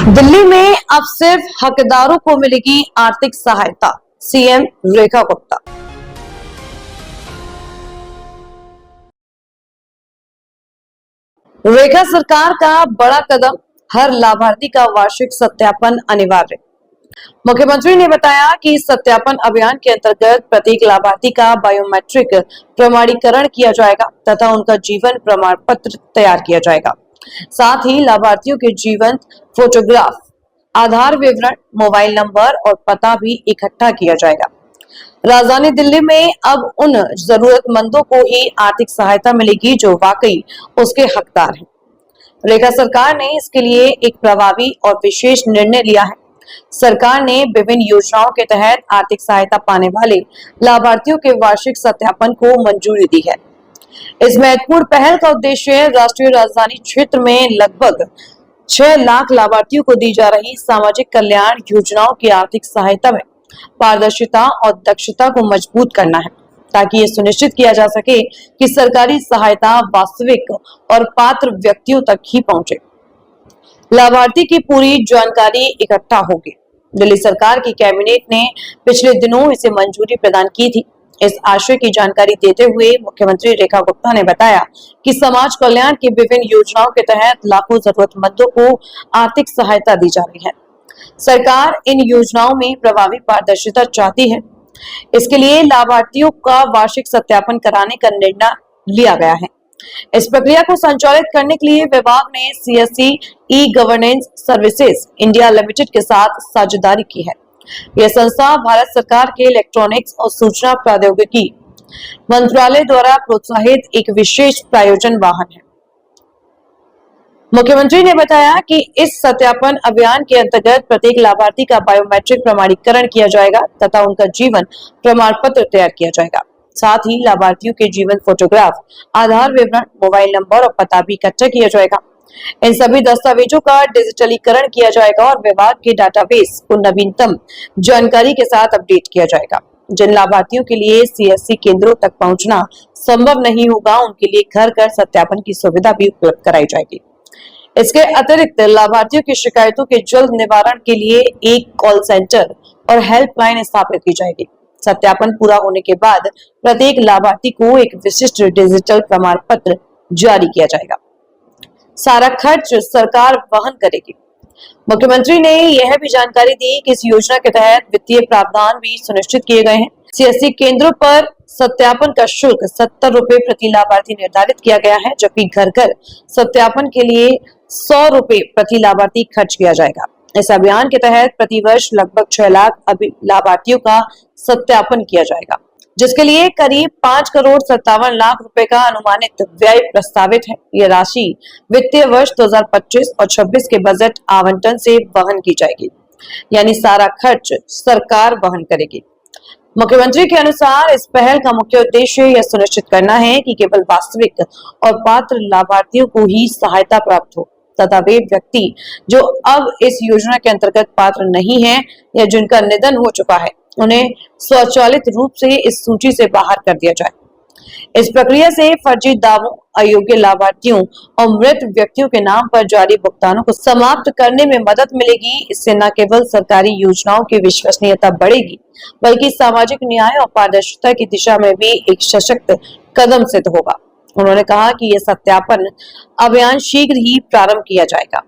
दिल्ली में अब सिर्फ हकदारों को मिलेगी आर्थिक सहायता, सीएम रेखा गुप्ता। रेखा सरकार का बड़ा कदम, हर लाभार्थी का वार्षिक सत्यापन अनिवार्य। मुख्यमंत्री ने बताया कि सत्यापन अभियान के अंतर्गत प्रत्येक लाभार्थी का बायोमेट्रिक प्रमाणीकरण किया जाएगा तथा उनका जीवन प्रमाण पत्र तैयार किया जाएगा। साथ ही लाभार्थियों के जीवन फोटोग्राफ, आधार विवरण, मोबाइल नंबर और पता भी इकट्ठा किया जाएगा। राजधानी दिल्ली में अब उन जरूरतमंदों को ही आर्थिक सहायता मिलेगी जो वाकई उसके हकदार हैं। रेखा सरकार ने इसके लिए एक प्रभावी और विशेष निर्णय लिया है। सरकार ने विभिन्न योजनाओं के तहत आर्थिक सहायता पाने वाले लाभार्थियों के वार्षिक सत्यापन को मंजूरी दी है। इस महत्वपूर्ण पहल का उद्देश्य राष्ट्रीय राजधानी क्षेत्र में लगभग 6 लाख लाभार्थियों को दी जा रही सामाजिक कल्याण योजनाओं की आर्थिक सहायता में पारदर्शिता और दक्षता को मजबूत करना है, ताकि ये सुनिश्चित किया जा सके कि सरकारी सहायता वास्तविक और पात्र व्यक्तियों तक ही पहुंचे। लाभार्थी की पूरी जानकारी इकट्ठा होगी। दिल्ली सरकार की कैबिनेट ने पिछले दिनों इसे मंजूरी प्रदान की थी। इस आशय की जानकारी देते हुए मुख्यमंत्री रेखा गुप्ता ने बताया कि समाज कल्याण की विभिन्न योजनाओं के तहत लाखों जरूरतमंदों को आर्थिक सहायता दी जा रही है। सरकार इन योजनाओं में प्रभावी पारदर्शिता चाहती है। इसके लिए लाभार्थियों का वार्षिक सत्यापन कराने का निर्णय लिया गया है। इस प्रक्रिया को संचालित करने के लिए विभाग ने CSC e governance services India limited के साथ साझेदारी की है। यह संस्था भारत सरकार के इलेक्ट्रॉनिक्स और सूचना प्रौद्योगिकी मंत्रालय द्वारा प्रोत्साहित एक विशेष प्रायोजन वाहन है। मुख्यमंत्री ने बताया कि इस सत्यापन अभियान के अंतर्गत प्रत्येक लाभार्थी का बायोमेट्रिक प्रमाणीकरण किया जाएगा तथा उनका जीवन प्रमाण पत्र तैयार किया जाएगा। साथ ही लाभार्थियों के जीवन फोटोग्राफ, आधार विवरण, मोबाइल नंबर और पता भी इकट्ठा किया जाएगा। इन सभी दस्तावेजों का डिजिटलीकरण किया जाएगा और विभाग के डाटाबेस को नवीनतम जानकारी के साथ अपडेट किया जाएगा। जिन लाभार्थियों के लिए सीएससी केंद्रों तक पहुंचना संभव नहीं होगा, उनके लिए घर घर सत्यापन की सुविधा भी उपलब्ध कराई जाएगी। इसके अतिरिक्त लाभार्थियों की शिकायतों के जल्द निवारण के लिए एक कॉल सेंटर और हेल्पलाइन स्थापित की जाएगी। सत्यापन पूरा होने के बाद प्रत्येक लाभार्थी को एक विशिष्ट डिजिटल प्रमाण पत्र जारी किया जाएगा। सारा खर्च सरकार वहन करेगी। मुख्यमंत्री ने यह भी जानकारी दी कि इस योजना के तहत वित्तीय प्रावधान भी सुनिश्चित किए गए हैं। सीएससी केंद्रों पर सत्यापन का शुल्क 70 रुपए प्रति लाभार्थी निर्धारित किया गया है, जबकि घर घर सत्यापन के लिए 100 रुपए प्रति लाभार्थी खर्च किया जाएगा। इस अभियान के तहत प्रतिवर्ष लगभग 6 लाख लाभार्थियों का सत्यापन किया जाएगा, जिसके लिए करीब 5,57,00,000 रुपए का अनुमानित व्यय प्रस्तावित है। यह राशि वित्तीय वर्ष 2025 और 26 के बजट आवंटन से वहन की जाएगी, यानी सारा खर्च सरकार वहन करेगी। मुख्यमंत्री के अनुसार इस पहल का मुख्य उद्देश्य यह सुनिश्चित करना है कि केवल वास्तविक और पात्र लाभार्थियों को ही सहायता प्राप्त हो तथा वे व्यक्ति जो अब इस योजना के अंतर्गत पात्र नहीं है या जिनका निधन हो चुका है, उन्हें स्वचालित रूप से इस सूची से बाहर कर दिया जाए। इस प्रक्रिया से फर्जी दावों, अयोग्य लाभार्थियों और मृत व्यक्तियों के नाम पर जारी भुगतानों को समाप्त करने में मदद मिलेगी। इससे न केवल सरकारी योजनाओं की विश्वसनीयता बढ़ेगी, बल्कि सामाजिक न्याय और पारदर्शिता की दिशा में भी एक सशक्त कदम सिद्ध होगा। उन्होंने कहा कि यह सत्यापन अभियान शीघ्र ही प्रारंभ किया जाएगा।